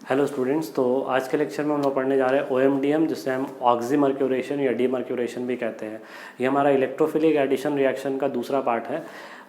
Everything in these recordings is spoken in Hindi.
Hello students. तो आज के लेक्चर में हम लोग पढ़ने जा रहे हैं OMDM, जिसे हम ऑक्सीमर्क्यूरेशन या डीमर्क्यूरेशन भी कहते हैं। ये हमारा इलेक्ट्रोफिलिक एडिशन रिएक्शन का दूसरा पार्ट है।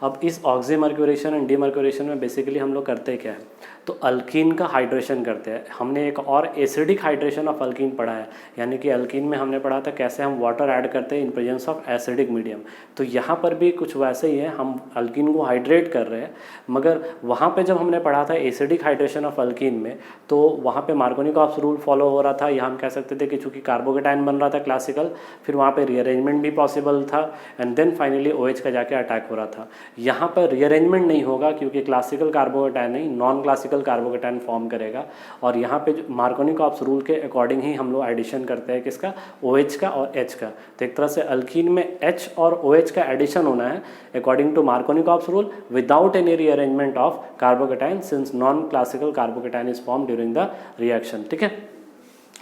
अब इस ऑक्सीमर्क्यूरेशन एंड डीमर्क्यूरेशन में बेसिकली हम लोग करते क्या है, तो अल्कीन का हाइड्रेशन करते हैं। हमने एक और एसिडिक हाइड्रेशन ऑफ अल्कीन पढ़ा है, यानी कि अल्कीन में हमने पढ़ा था कैसे हम वाटर ऐड करते हैं in presence of acidic medium. तो यहाँ पर भी कुछ वैसे ही है, हम अल्कीन को हाइड्रेट कर रहे हैं। मगर वहाँ पे जब हमने पढ़ा था एसिडिक हाइड्रेशन ऑफ अल्कीन में, तो वहाँ पे मार्कोनिकॉप्स रूल फॉलो हो रहा था, या हम कह सकते थे कि चूंकि कार्बोकेटाइन बन रहा था क्लासिकल, फिर वहाँ पे रीअरेंजमेंट भी पॉसिबल था, एंड देन फाइनली OH का जाके अटैक हो रहा था। यहाँ पर रीअरेंजमेंट नहीं होगा क्योंकि क्लासिकल कार्बोकेटाइन नहीं, नॉन क्लासिकल कार्बोकेटाइन फॉर्म करेगा। और यहाँ पे मार्कोनिकॉप्स रूल के अकॉर्डिंग ही हम लोग एडिशन करते हैं किसका, OH का और H का। तो एक तरह से अल्कीन में H और OH का एडिशन होना है according to Markovnikov's rule without any rearrangement of carbocation, since non classical carbocation is form during the reaction. ठीक है,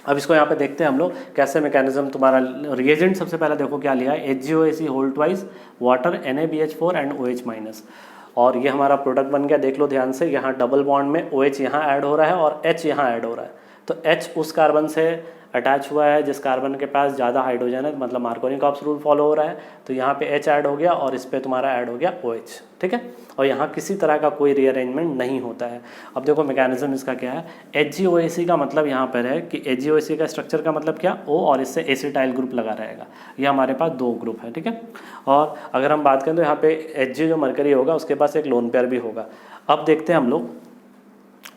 अब इसको यहाँ पे देखते हैं हम लोग कैसे मैकेनिज्म। तुम्हारा रिएजेंट सबसे पहले देखो क्या लिया है, HgOAc whole twice water NaBH4 and OH minus, और ये हमारा प्रोडक्ट बन गया। देख लो ध्यान से, यहाँ डबल बॉन्ड में OH यहाँ ऐड हो रहा है और H यहाँ ऐड हो रहा है। तो H उस कार्बन से अटैच हुआ है जिस कार्बन के पास ज़्यादा हाइड्रोजन है, मतलब मार्कोनिकॉप्स रूल फॉलो हो रहा है। तो यहाँ पे H ऐड हो गया और इस पे तुम्हारा ऐड हो गया OH। ठीक है, और यहाँ किसी तरह का कोई रीअरेंजमेंट नहीं होता है। अब देखो मैकेनिज्म इसका क्या है, HgOAc का मतलब यहाँ पर है कि HgOAc का स्ट्रक्चर का मतलब क्या, O और इससे एसिटाइल ग्रुप लगा रहेगा। ये हमारे पास दो ग्रुप है। ठीक है, और अगर हम बात करें तो यहाँ पे Hg जो मरकरी होगा उसके पास एक लोन पेयर भी होगा। अब देखते हैं हम लोग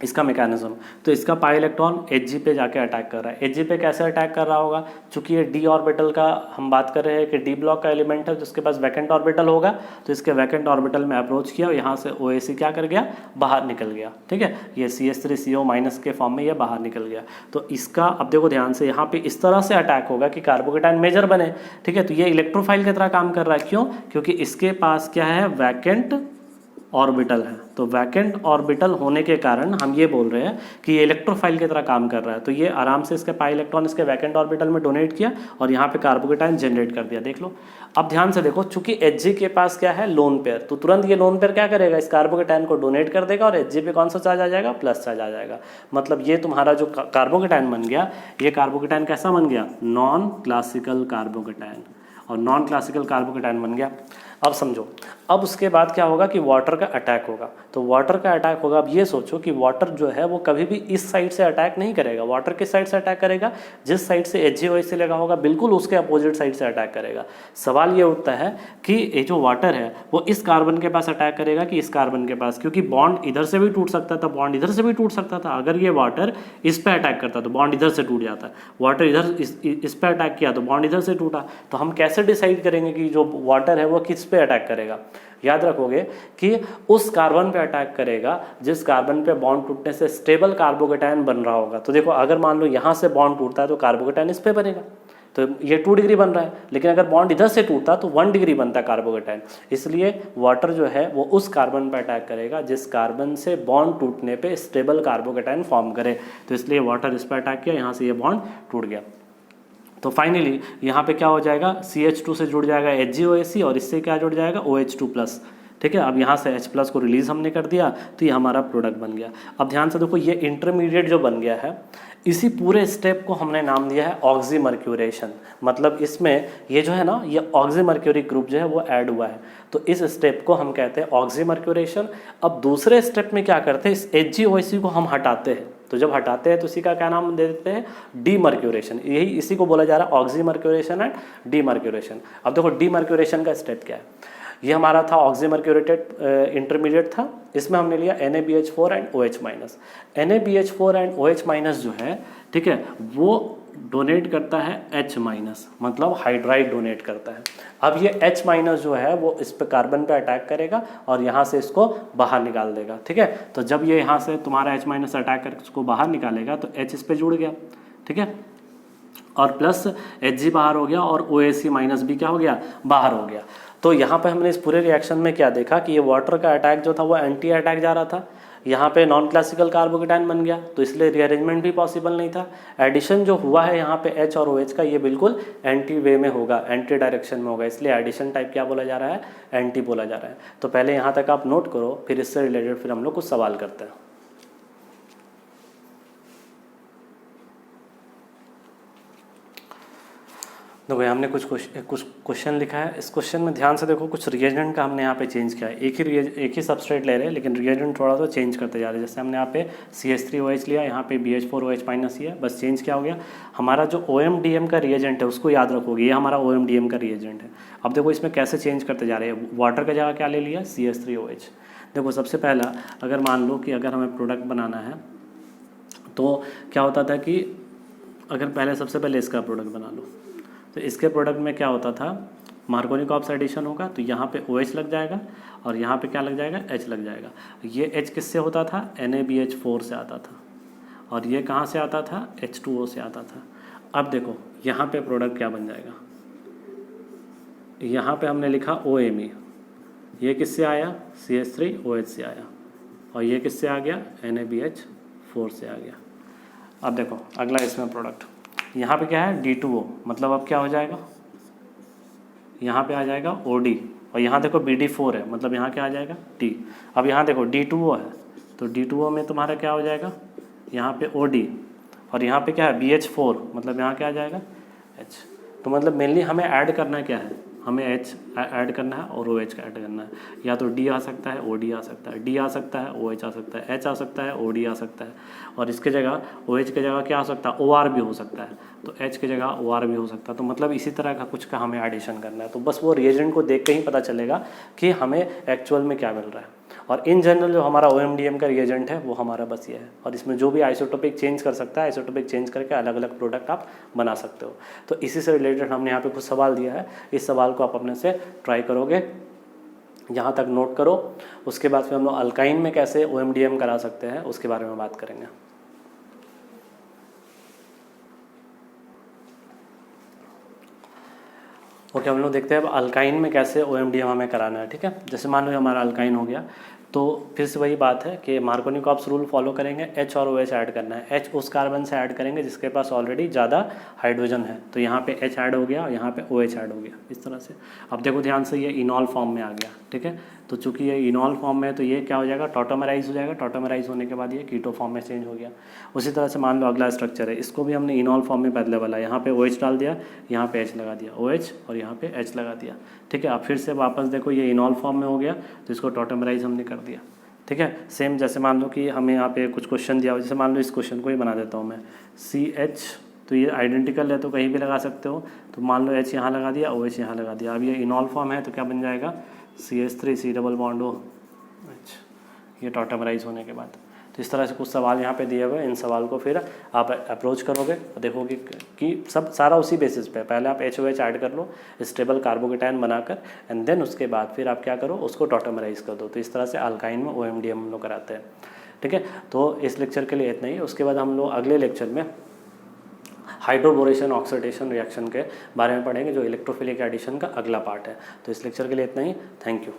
इसका मैकेनिज्म। तो इसका पाई इलेक्ट्रॉन Hg पे जाके अटैक कर रहा है। Hg पे कैसे अटैक कर रहा होगा, चूंकि ये d ऑर्बिटल का हम बात कर रहे हैं कि d ब्लॉक का एलिमेंट है, जिसके पास वैकेंट ऑर्बिटल होगा, तो इसके वैकेंट ऑर्बिटल में अप्रोच किया और यहाँ से OAc क्या कर गया, बाहर निकल गया। ठीक है, ये CH3CO माइनस के फॉर्म में ये बाहर निकल गया। तो इसका अब देखो ध्यान से, यहाँ पे इस तरह से अटैक होगा कि कार्बोकेटाइन मेजर बने। ठीक है, तो ये इलेक्ट्रोफाइल की तरह काम कर रहा है। क्यों, क्योंकि इसके पास क्या है, वैकेंट ऑर्बिटल है। तो वैकेंट ऑर्बिटल होने के कारण हम ये बोल रहे हैं कि ये इलेक्ट्रोफाइल की तरह काम कर रहा है। तो ये आराम से इसके पाई इलेक्ट्रॉन इसके वैकेंट ऑर्बिटल में डोनेट किया और यहाँ पे कार्बोकेटाइन जनरेट कर दिया। देख लो, अब ध्यान से देखो, चूंकि Hg के पास क्या है, लोन पेयर, तो तुरंत ये लोन पेयर क्या करेगा, इस कार्बोकेटाइन को डोनेट कर देगा और Hg पे कौन सा चार्ज आ जाएगा, प्लस चार्ज आ जाएगा। मतलब ये तुम्हारा जो कार्बोकेटाइन बन गया, ये कार्बोकेटाइन कैसा बन गया, नॉन क्लासिकल कार्बोकेटाइन, और नॉन क्लासिकल कार्बोकेटाइन बन गया। अब समझो, अब उसके बाद क्या होगा कि वाटर का अटैक होगा। तो वाटर का अटैक होगा, अब ये सोचो कि वाटर जो है वो कभी भी इस साइड से अटैक नहीं करेगा। वाटर किस साइड से अटैक करेगा, जिस साइड से HgOAc लगा होगा बिल्कुल उसके अपोजिट साइड से अटैक करेगा। सवाल ये उठता है कि ये जो वाटर है वो इस कार्बन के पास अटैक करेगा कि इस कार्बन के पास, क्योंकि बॉन्ड इधर से भी टूट सकता था, बॉन्ड इधर से भी टूट सकता था। अगर ये वाटर इस पर अटैक करता तो बॉन्ड इधर से टूट जाता, वाटर इधर इस पर अटैक किया तो बॉन्ड इधर से टूटा। तो हम कैसे डिसाइड करेंगे कि जो वाटर है वो किस पे अटैक करेगा। याद रखोगे कि उस कार्बन पे अटैक करेगा जिस कार्बन पे बॉन्ड टूटने से स्टेबल कार्बोकेटाइन बन रहा होगा। तो देखो, अगर मान लो यहाँ से बॉन्ड टूटता है तो कार्बोकेटाइन इस पे बनेगा, तो ये 2 डिग्री बन रहा है। लेकिन अगर बॉन्ड इधर से टूटता तो 1 डिग्री बनता कार्बोकेटाइन। इसलिए वाटर जो है वो उस कार्बन पर अटैक करेगा जिस कार्बन से बॉन्ड टूटने पे स्टेबल कार्बोकेटाइन फॉर्म करे। तो इसलिए वाटर इस पर अटैक किया, यहाँ से ये बॉन्ड टूट गया। तो फाइनली यहाँ पे क्या हो जाएगा, CH2 से जुड़ जाएगा HgOAc और इससे क्या जुड़ जाएगा, OH2+। ठीक है, अब यहाँ से H+ को रिलीज हमने कर दिया तो ये हमारा प्रोडक्ट बन गया। अब ध्यान से देखो, ये इंटरमीडिएट जो बन गया है, इसी पूरे स्टेप को हमने नाम दिया है ऑक्सीमर्क्यूरेशन। मतलब इसमें ये जो है ना, ये ऑक्सीमर्क्यूरिक ग्रुप जो है वो ऐड हुआ है, तो इस स्टेप को हम कहते हैं ऑक्सीमर्क्यूरेशन। अब दूसरे स्टेप में क्या करते हैं, इस HgOAc को हम हटाते हैं। तो जब हटाते हैं तो इसी का क्या नाम दे देते हैं, डीमर्क्यूरेशन। यही इसी को बोला जा रहा है ऑक्सीमर्क्यूरेशन एंड डीमर्क्यूरेशन। अब देखो, डीमर्क्यूरेशन का स्टेप क्या है, ये हमारा था ऑक्सीमर्क्यूरेटेड इंटरमीडिएट था, इसमें हमने लिया NaBH4 and OH minus. NaBH4 and OH minus जो है, ठीक है, वो डोनेट करता है H माइनस, मतलब हाइड्राइड डोनेट करता है। अब ये H माइनस जो है वो इस पे कार्बन पे अटैक करेगा और यहाँ से इसको बाहर निकाल देगा। ठीक है, तो जब ये यहाँ से तुम्हारा H माइनस अटैक करके इसको बाहर निकालेगा तो H इस पे जुड़ गया। ठीक है, और प्लस Hg बाहर हो गया और OAc माइनस भी क्या हो गया, बाहर हो गया। तो यहाँ पे हमने इस पूरे रिएक्शन में क्या देखा कि ये वाटर का अटैक जो था वो एंटी अटैक जा रहा था, यहाँ पे नॉन क्लासिकल कार्बोकेटाइन बन गया, तो इसलिए रीअरेंजमेंट भी पॉसिबल नहीं था। एडिशन जो हुआ है यहाँ पे H और OH का, ये बिल्कुल एंटी वे में होगा, एंटी डायरेक्शन में होगा, इसलिए एडिशन टाइप क्या बोला जा रहा है, एंटी बोला जा रहा है। तो पहले यहाँ तक आप नोट करो, फिर इससे रिलेटेड फिर हम लोग कुछ सवाल करते हैं। देखो हमने कुछ क्वेश्चन लिखा है। इस क्वेश्चन में ध्यान से देखो, कुछ रिएजेंट का हमने यहाँ पे चेंज किया है। एक ही सबस्ट्रेट ले रहे हैं लेकिन रिएजेंट थोड़ा सा चेंज करते जा रहे हैं। जैसे हमने यहाँ पे CH3OH लिया, यहाँ पे BH4OH- ही है, बस चेंज क्या हो गया, हमारा जो OMDM का रिएजेंट है उसको याद रखोगे, ये हमारा OMDM का रिएजेंट है। अब देखो इसमें कैसे चेंज करते जा रहे हैं। वाटर का जगह क्या ले लिया, CH3OH। देखो सबसे पहला, अगर मान लो कि अगर हमें प्रोडक्ट बनाना है तो क्या होता था कि अगर पहले सबसे पहले इसका प्रोडक्ट बना लो, तो इसके प्रोडक्ट में क्या होता था, मार्कोनी का ऑक्सीडेशन होगा तो यहाँ पे OH लग जाएगा और यहाँ पे क्या लग जाएगा, H लग जाएगा। ये H किससे होता था, NaBH4 से आता था, और ये कहाँ से आता था, H2O से आता था। अब देखो यहाँ पे प्रोडक्ट क्या बन जाएगा, यहाँ पे हमने लिखा OMe, ये किससे आया, CH3OH से आया, और ये किससे आ गया, NaBH4 से आ गया। अब देखो अगला इसमें प्रोडक्ट, यहाँ पे क्या है, D2O, मतलब अब क्या हो जाएगा, यहाँ पे आ जाएगा OD, और यहाँ देखो BD4 है, मतलब यहाँ क्या आ जाएगा, T। अब यहाँ देखो D2O है, तो D2O में तुम्हारा क्या हो जाएगा, यहाँ पे OD, और यहाँ पे क्या है, BH4, मतलब यहाँ क्या आ जाएगा, H। तो मतलब मेनली हमें ऐड करना क्या है, हमें H ऐड करना है और OH का ऐड करना है। या तो D आ सकता है, OD आ सकता है, D आ सकता है, OH आ सकता है, H आ सकता है, OD आ सकता है, और इसके जगह OH के जगह क्या आ सकता है, OR भी हो सकता है, तो H की जगह OR भी हो सकता है। तो मतलब इसी तरह का कुछ का हमें एडिशन करना है। तो बस वो रिएजेंट को देख के ही पता चलेगा कि हमें एक्चुअल में क्या मिल रहा है। और इन जनरल जो हमारा OMDM का रिएजेंट है वो हमारा बस ये है, और इसमें जो भी आइसोटोपिक चेंज कर सकता है, आइसोटोपिक चेंज करके अलग अलग प्रोडक्ट आप बना सकते हो। तो इसी से रिलेटेड हमने यहाँ पे कुछ सवाल दिया है, इस सवाल को आप अपने से ट्राई करोगे, यहाँ तक नोट करो। उसके बाद फिर हम लोग अल्काइन में कैसे OMDM करा सकते हैं उसके बारे में बात करेंगे। ओके, हम लोग देखते हैं अब अल्काइन में कैसे OMDM हमें कराना है। ठीक है, जैसे मान लो हमारा अल्काइन हो गया, तो फिर से वही बात है कि मार्कोनी-कॉप्स रूल फॉलो करेंगे, H और OH ऐड करना है। H उस कार्बन से ऐड करेंगे जिसके पास ऑलरेडी ज़्यादा हाइड्रोजन है, तो यहाँ पे H ऐड हो गया और यहाँ पे OH ऐड हो गया, इस तरह से। अब देखो ध्यान से, ये इनॉल फॉर्म में आ गया। ठीक है, तो चूंकि ये इनॉल फॉर्म में है तो ये क्या हो जाएगा, टॉटोमराइज हो जाएगा। टॉटोमराइज होने के बाद ये कीटो फॉर्म में चेंज हो गया। उसी तरह से मान लो अगला स्ट्रक्चर है, इसको भी हमने इनॉल फॉर्म में बदले वाला, यहाँ पे OH डाल दिया, यहाँ पे H लगा दिया, OH और यहाँ पे H लगा दिया। ठीक है, अब फिर से वापस देखो ये इनॉल फॉर्म में हो गया, तो इसको टॉटोमराइज हमने कर दिया। ठीक है, सेम जैसे मान लो कि हमें यहाँ पे कुछ क्वेश्चन दिया हो, जैसे मान लो इस क्वेश्चन को ही बना देता हूँ मैं, CH, तो ये आइडेंटिकल है तो कहीं भी लगा सकते हो, तो मान लो H यहाँ लगा दिया, OH यहाँ लगा दिया। अब ये इनॉल फॉर्म है तो क्या बन जाएगा, CH3 C double bond OH, ये टॉटोमराइज होने के बाद। तो इस तरह से कुछ सवाल यहाँ पे दिए हुए, इन सवाल को फिर आप अप्रोच करोगे और देखोगे कि सब सारा उसी बेसिस पे, पहले आप HOH ऐड कर लो स्टेबल कार्बोकेटायन बनाकर, एंड देन उसके बाद फिर आप क्या करो, उसको टॉटोमराइज कर दो। तो इस तरह से अल्काइन में OMDM हम लोग कराते हैं। ठीक है, तो इस लेक्चर के लिए इतना ही। उसके बाद हम लोग अगले लेक्चर में हाइड्रोबोरेशन ऑक्सीडेशन रिएक्शन के बारे में पढ़ेंगे, जो इलेक्ट्रोफिलिक एडिशन का अगला पार्ट है। तो इस लेक्चर के लिए इतना ही, थैंक यू।